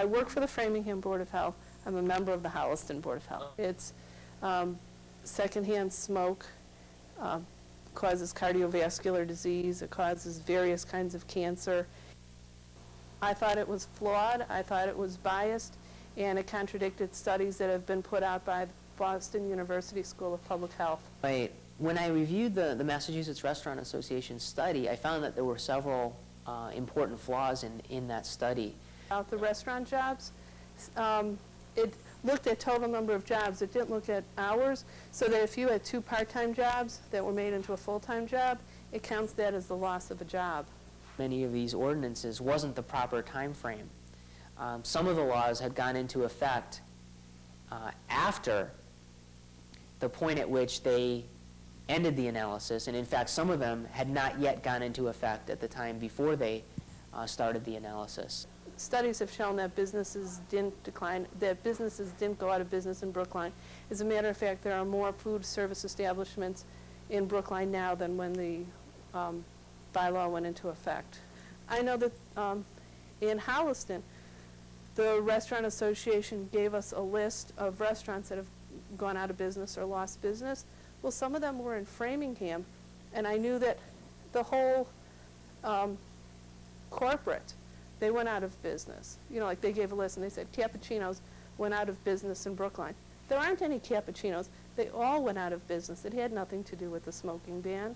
I work for the Framingham Board of Health. I'm a member of the Holliston Board of Health. It's secondhand smoke causes cardiovascular disease. It causes various kinds of cancer. I thought it was flawed. I thought it was biased, and it contradicted studies that have been put out by the Boston University School of Public Health. Right. When I reviewed the Massachusetts Restaurant Association study, I found that there were several important flaws in that study. About the restaurant jobs, it looked at total number of jobs. It didn't look at hours, so that if you had 2 part-time jobs that were made into a full-time job, it counts that as the loss of a job. Many of these ordinances wasn't the proper time frame. Some of the laws had gone into effect after the point at which they ended the analysis, and in fact some of them had not yet gone into effect at the time before they started the analysis. Studies have shown that businesses didn't decline, that businesses didn't go out of business in Brookline. As a matter of fact, there are more food service establishments in Brookline now than when the bylaw went into effect. I know that in Holliston, the Restaurant Association gave us a list of restaurants that have gone out of business or lost business. Well, some of them were in Framingham, and I knew that the whole corporate, they went out of business. You know, like they gave a list and they said Cappuccino's went out of business in Brookline. There aren't any Cappuccinos. They all went out of business. It had nothing to do with the smoking ban.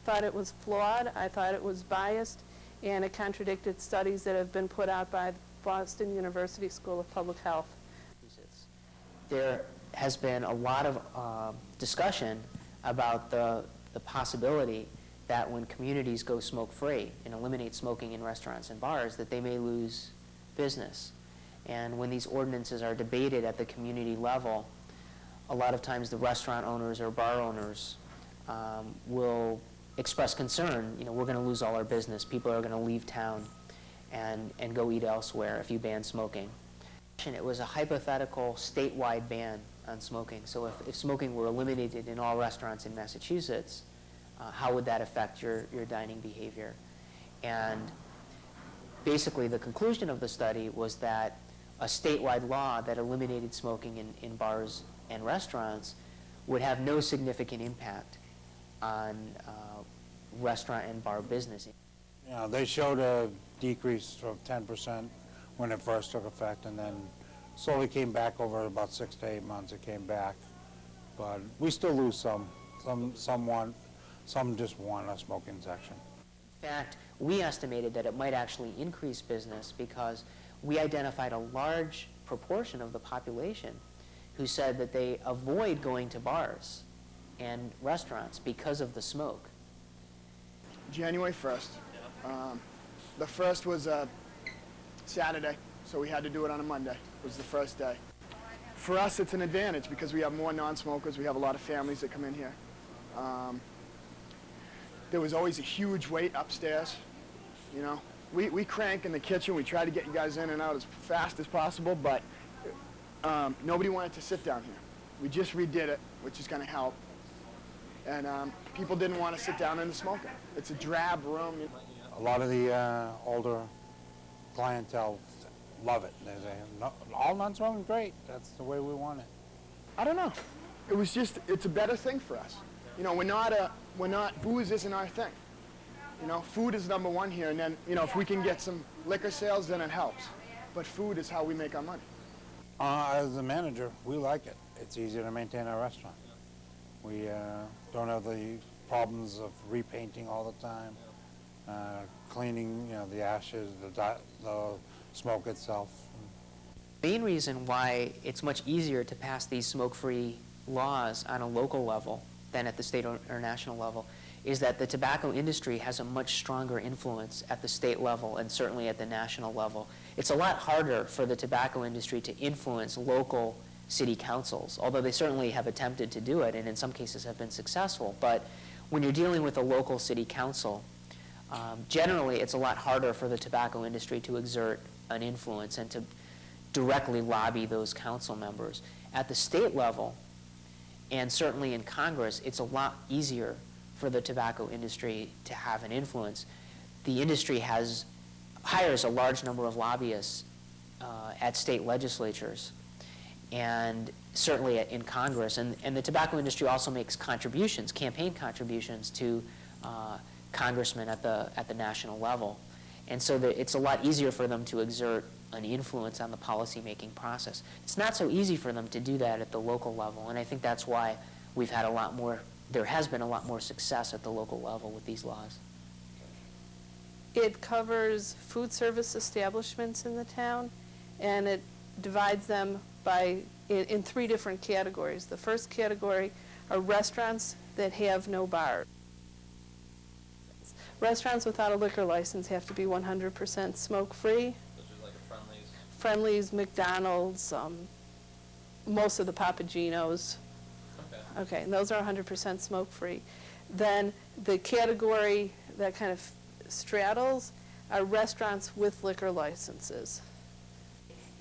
I thought it was flawed. I thought it was biased, and it contradicted studies that have been put out by the Boston University School of Public Health. There has been a lot of discussion about the possibility that when communities go smoke-free and eliminate smoking in restaurants and bars, that they may lose business. And when these ordinances are debated at the community level, a lot of times the restaurant owners or bar owners will express concern, you know, we're going to lose all our business, people are going to leave town and go eat elsewhere if you ban smoking. It was a hypothetical statewide ban on smoking. So if smoking were eliminated in all restaurants in Massachusetts, how would that affect your dining behavior? And basically the conclusion of the study was that a statewide law that eliminated smoking in bars and restaurants would have no significant impact on restaurant and bar business. Yeah, they showed a decrease of 10% when it first took effect, and then slowly came back over about 6 to 8 months. It came back, but we still lose some. Some just want a smoking section. In fact, we estimated that it might actually increase business because we identified a large proportion of the population who said that they avoid going to bars and restaurants because of the smoke. January 1st. The first was a Saturday, so we had to do it on a Monday. It was the first day. For us, it's an advantage because we have more non-smokers. We have a lot of families that come in here. There was always a huge wait upstairs. You know, we crank in the kitchen. We try to get you guys in and out as fast as possible, but nobody wanted to sit down here. We just redid it, which is going to help. And people didn't want to sit down in the smoker. It's a drab room. A lot of the older clientele love it. They say, no, all non-smoking, great. That's the way we want it. I don't know. It was just, it's a better thing for us. You know, booze isn't our thing. You know, food is number one here, and then, you know, if we can get some liquor sales, then it helps. But food is how we make our money. As a manager, we like it. It's easier to maintain our restaurant. We don't have the problems of repainting all the time, cleaning, you know, the ashes, the smoke itself. The main reason why it's much easier to pass these smoke-free laws on a local level than at the state or national level is that the tobacco industry has a much stronger influence at the state level and certainly at the national level. It's a lot harder for the tobacco industry to influence local city councils, although they certainly have attempted to do it and in some cases have been successful. But when you're dealing with a local city council, generally it's a lot harder for the tobacco industry to exert an influence and to directly lobby those council members. At the state level, and certainly in Congress, it's a lot easier for the tobacco industry to have an influence. The industry hires a large number of lobbyists at state legislatures and certainly in Congress. And the tobacco industry also makes contributions, campaign contributions to congressmen at the national level. And so it's a lot easier for them to exert an influence on the policymaking process. It's not so easy for them to do that at the local level, and I think that's why we've had there has been a lot more success at the local level with these laws. It covers food service establishments in the town, and it divides them in 3 different categories. The first category are restaurants that have no bar. Restaurants without a liquor license have to be 100% smoke-free. Those are like a Friendly's, McDonald's, most of the Papagenos. Okay. Okay, and those are 100% smoke-free. Then the category that kind of straddles are restaurants with liquor licenses.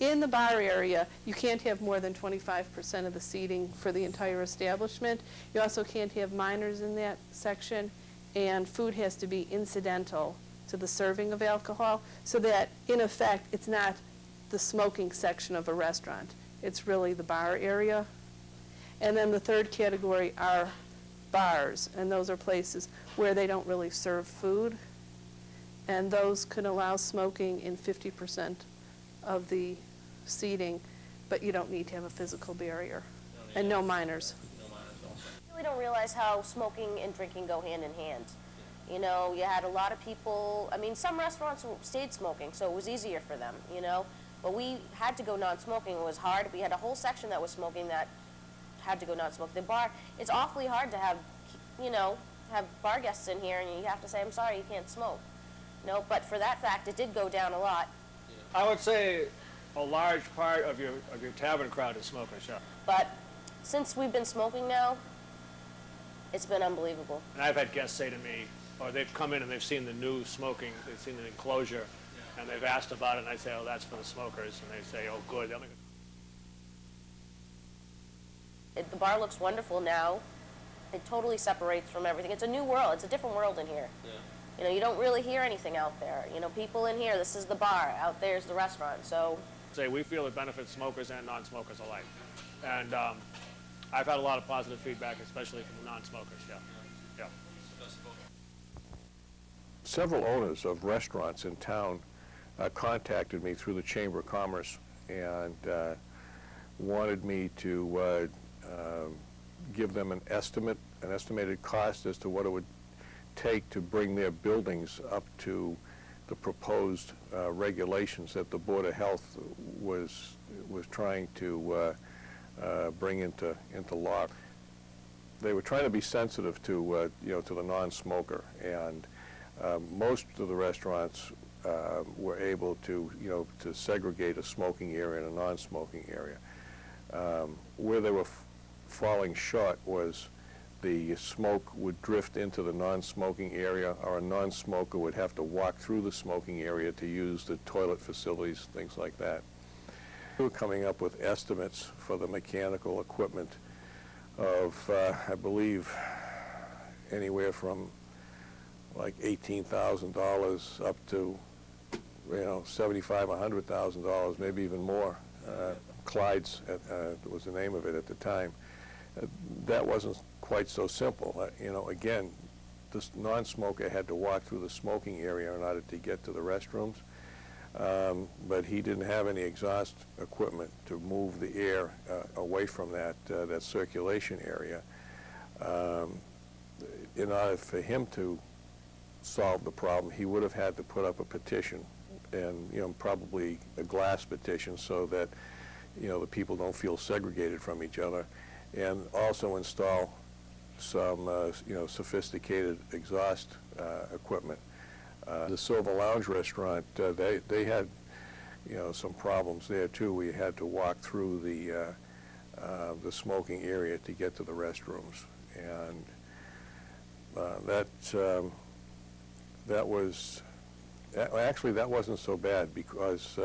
In the bar area, you can't have more than 25% of the seating for the entire establishment. You also can't have minors in that section, and food has to be incidental to the serving of alcohol, so that, in effect, it's not the smoking section of a restaurant. It's really the bar area. And then the third category are bars, and those are places where they don't really serve food, and those can allow smoking in 50% of the seating, but you don't need to have a physical barrier, and no minors. No minors also. I really don't realize how smoking and drinking go hand in hand. You know, you had a lot of people, I mean, some restaurants stayed smoking, so it was easier for them, you know, but we had to go non-smoking. It was hard. We had a whole section that was smoking that had to go non-smoking. The bar, it's awfully hard to have, you know, have bar guests in here and you have to say, I'm sorry, you can't smoke. No, but for that fact, it did go down a lot. I would say a large part of your tavern crowd is smokers, yeah. But since we've been smoking now, it's been unbelievable. And I've had guests say to me, or they've come in and they've seen the new smoking, they've seen the enclosure, and they've asked about it, and I say, oh, that's for the smokers, and they say, oh, good. The bar looks wonderful now. It totally separates from everything. It's a new world. It's a different world in here. Yeah. You know, you don't really hear anything out there. You know, people in here, this is the bar. Out there's the restaurant. So, We feel it benefits smokers and non-smokers alike. And I've had a lot of positive feedback, especially from the non-smokers, yeah. Yeah. Several owners of restaurants in town contacted me through the Chamber of Commerce and wanted me to give them an estimated cost as to what it would take to bring their buildings up to the proposed regulations that the Board of Health was trying to bring into law. They were trying to be sensitive to to the non-smoker, and most of the restaurants were able to to segregate a smoking area and a non-smoking area. Where they were falling short was the smoke would drift into the non-smoking area, or a non-smoker would have to walk through the smoking area to use the toilet facilities, things like that. We were coming up with estimates for the mechanical equipment of, I believe, anywhere from like $18,000 up to, $75,000, $100,000, maybe even more. Clyde's was the name of it at the time. That wasn't quite so simple. Again, this non-smoker had to walk through the smoking area in order to get to the restrooms, but he didn't have any exhaust equipment to move the air away from that circulation area. In order for him to solve the problem, he would have had to put up a petition, and probably a glass petition, so that the people don't feel segregated from each other, and also install some sophisticated exhaust equipment. The Silver Lounge restaurant, they had some problems there too. We had to walk through the smoking area to get to the restrooms, and that wasn't so bad, because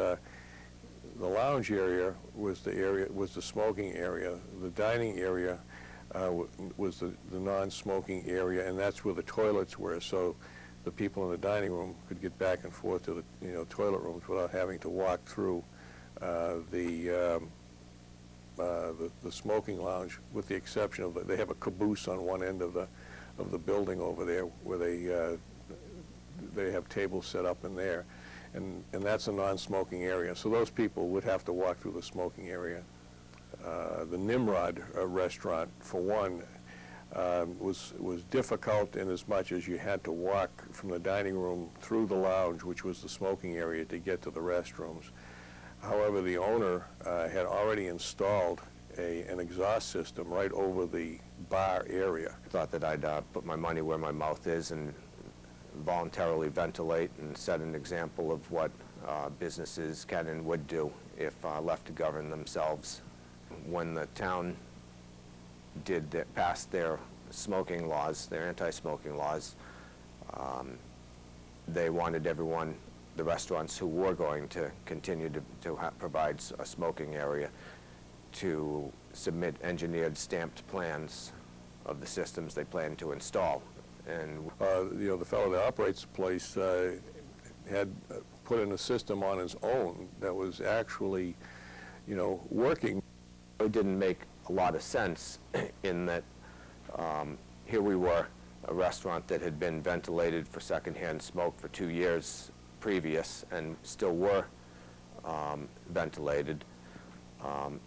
the lounge area was the smoking area. The dining area was the non-smoking area, and that's where the toilets were. So the people in the dining room could get back and forth to the toilet rooms without having to walk through the smoking lounge, with the exception of they have a caboose on one end of the building over there where they have tables set up in there, and that's a non-smoking area. So those people would have to walk through the smoking area. The Nimrod restaurant, for one, was difficult in as much as you had to walk from the dining room through the lounge, which was the smoking area, to get to the restrooms. However, the owner had already installed an exhaust system right over the bar area. Thought that I'd put my money where my mouth is and voluntarily ventilate and set an example of what businesses can and would do if left to govern themselves. When the town passed their smoking laws, their anti-smoking laws, they wanted everyone, the restaurants who were going to continue to provide a smoking area, to submit engineered stamped plans of the systems they planned to install. And the fellow that operates the place had put in a system on his own that was actually, working. it didn't make a lot of sense in that here we were, a restaurant that had been ventilated for secondhand smoke for 2 years previous and still were ventilated.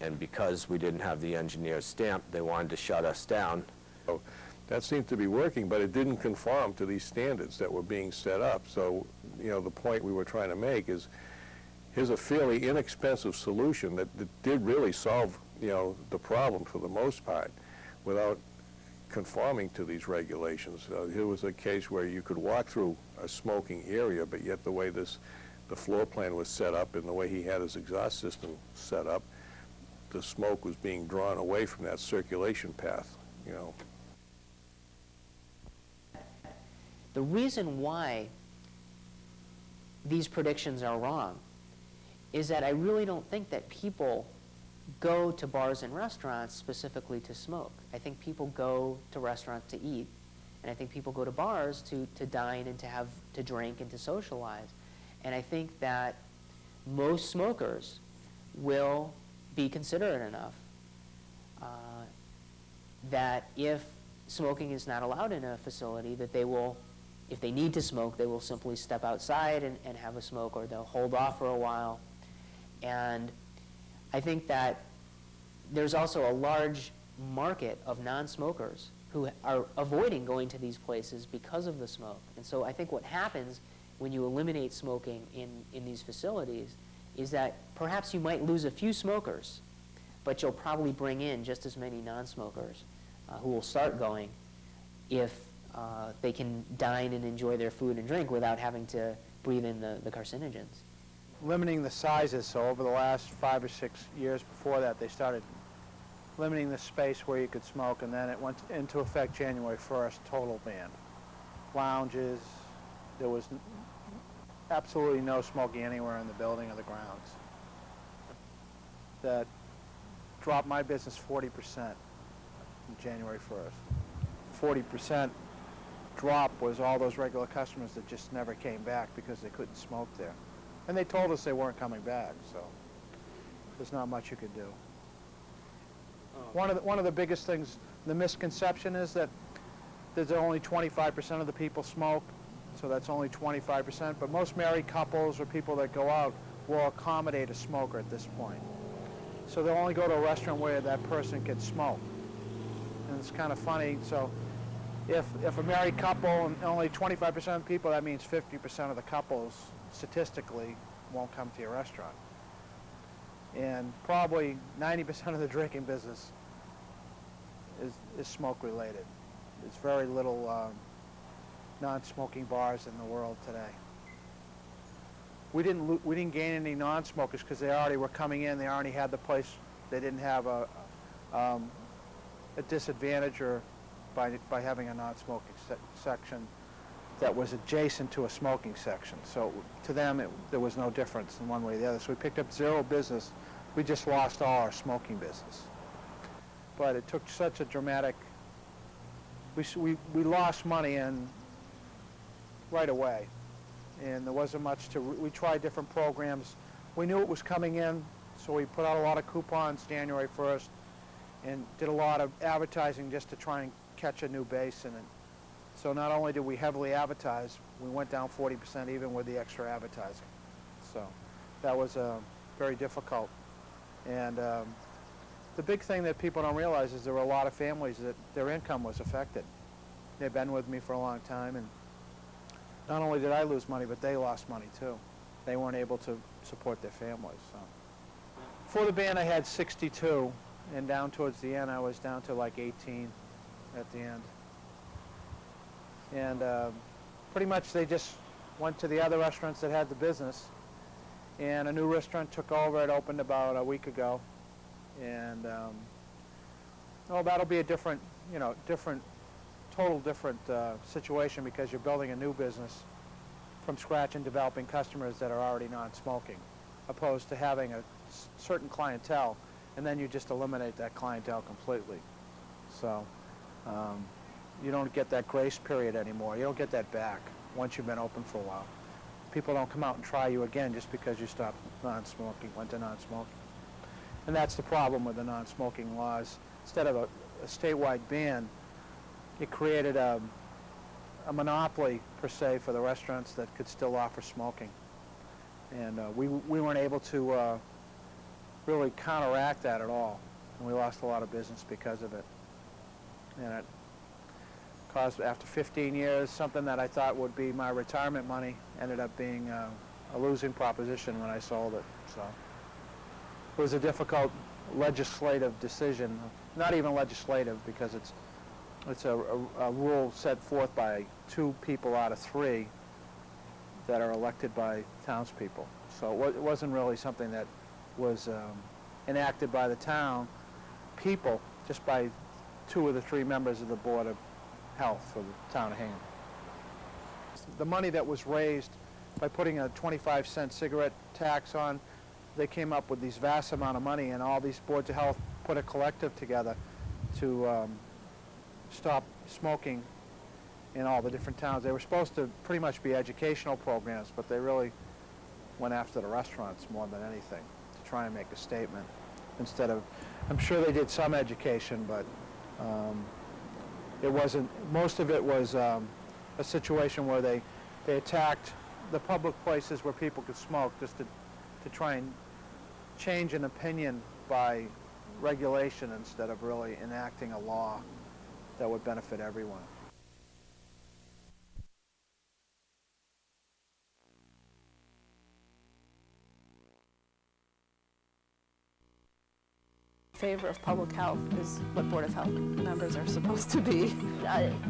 And because we didn't have the engineer's stamp, they wanted to shut us down. So that seemed to be working, but it didn't conform to these standards that were being set up. So, the point we were trying to make is, here's a fairly inexpensive solution that did really solve, the problem for the most part, without conforming to these regulations. Here was a case where you could walk through a smoking area, but yet the way the floor plan was set up and the way he had his exhaust system set up, the smoke was being drawn away from that circulation path, The reason why these predictions are wrong is that I really don't think that people go to bars and restaurants specifically to smoke. I think people go to restaurants to eat, and I think people go to bars to dine and to drink and to socialize. And I think that most smokers will be considerate enough that if smoking is not allowed in a facility, that they will, if they need to smoke, they will simply step outside and have a smoke, or they'll hold off for a while. And I think that there's also a large market of non-smokers who are avoiding going to these places because of the smoke. And so I think what happens when you eliminate smoking in these facilities is that perhaps you might lose a few smokers, but you'll probably bring in just as many non-smokers who will start going if they can dine and enjoy their food and drink without having to breathe in the carcinogens. Limiting the sizes, so over the last 5 or 6 years before that, they started limiting the space where you could smoke, and then it went into effect January 1st, total ban. Lounges, there was absolutely no smoking anywhere in the building or the grounds. That dropped my business 40% on January 1st. 40% drop was all those regular customers that just never came back because they couldn't smoke there. And they told us they weren't coming back, so there's not much you could do. One of the biggest things, the misconception is that there's only 25% of the people smoke, so that's only 25%, but most married couples or people that go out will accommodate a smoker at this point. So they'll only go to a restaurant where that person can smoke. And it's kind of funny, so if a married couple and only 25% of the people, that means 50% of the couples statistically won't come to your restaurant. And probably 90% of the drinking business is smoke related. There's very little non-smoking bars in the world today. We didn't gain any non-smokers because they already were coming in. They already had the place. They didn't have a disadvantage or by having a non-smoking section that was adjacent to a smoking section. So to them, there was no difference in one way or the other. So we picked up zero business. We just lost all our smoking business. But it took such a dramatic, we lost money in right away. And there wasn't much we tried different programs. We knew it was coming in. So we put out a lot of coupons January 1st and did a lot of advertising just to try and catch a new base in it. So not only did we heavily advertise, we went down 40% even with the extra advertising. So that was very difficult. And the big thing that people don't realize is there were a lot of families that their income was affected. They've been with me for a long time, and not only did I lose money, but they lost money too. They weren't able to support their families. So. For the band, I had 62, and down towards the end, I was down to like 18 at the end. And pretty much they just went to the other restaurants that had the business, and a new restaurant took over. It opened about a week ago, and well, that'll be a different, total different situation, because you're building a new business from scratch and developing customers that are already non-smoking, opposed to having a certain clientele, and then you just eliminate that clientele completely. So you don't get that grace period anymore. You don't get that back once you've been open for a while. People don't come out and try you again just because you stopped non-smoking, went to non-smoking. And that's the problem with the non-smoking laws. Instead of a statewide ban, it created a monopoly, per se, for the restaurants that could still offer smoking. And we weren't able to really counteract that at all. And we lost a lot of business because of it. And it caused, after 15 years, something that I thought would be my retirement money ended up being a losing proposition when I sold it. So it was a difficult legislative decision. Not even legislative, because it's a rule set forth by 2 people out of 3 that are elected by townspeople. So it wasn't really something that was enacted by the town people, just by 2 of the 3 members of the Board of Health for the town of Hingham. The money that was raised by putting a 25-cent cigarette tax on, they came up with these vast amount of money, and all these boards of health put a collective together to stop smoking in all the different towns. They were supposed to pretty much be educational programs, but they really went after the restaurants more than anything to try and make a statement. Instead of, I'm sure they did some education, but it wasn't, most of it was a situation where they attacked the public places where people could smoke, just to try and change an opinion by regulation instead of really enacting a law that would benefit everyone. Favor of public health is what Board of Health members are supposed to be.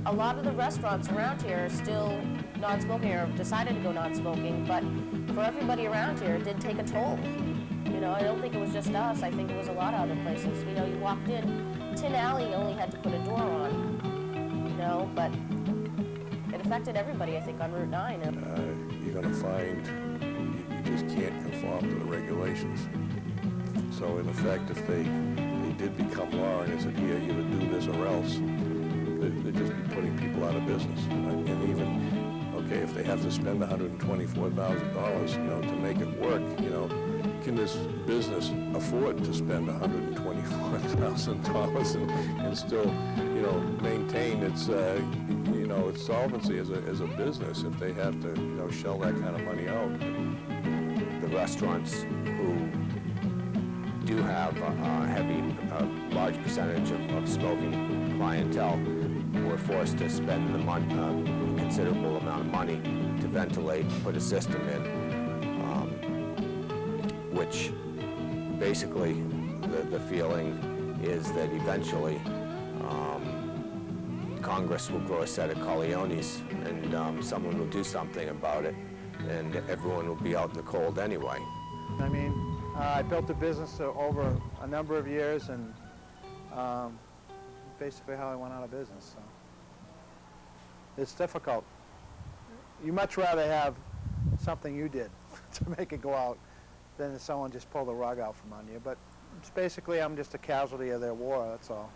A lot of the restaurants around here are still non-smoking, or have decided to go non-smoking, but for everybody around here, it did take a toll. I don't think it was just us. I think it was a lot of other places. You walked in, Tin Alley only had to put a door on, but it affected everybody, I think, on Route 9. You're going to find you just can't conform to the regulations. So in effect, if they did become law and they said, here, you would do this or else, they'd just be putting people out of business. And even, okay, if they have to spend $124,000, to make it work, can this business afford to spend $124,000 and still, maintain its, its solvency as a business if they have to, shell that kind of money out? The restaurants who do have a large percentage of smoking clientele were forced to spend a considerable amount of money to ventilate and put a system in, which basically the feeling is that eventually Congress will grow a set of Corleones, and someone will do something about it, and everyone will be out in the cold anyway. I mean, I built a business over a number of years, and basically how I went out of business. So it's difficult. You much rather have something you did to make it go out than someone just pull the rug out from under you. But it's basically, I'm just a casualty of their war, that's all.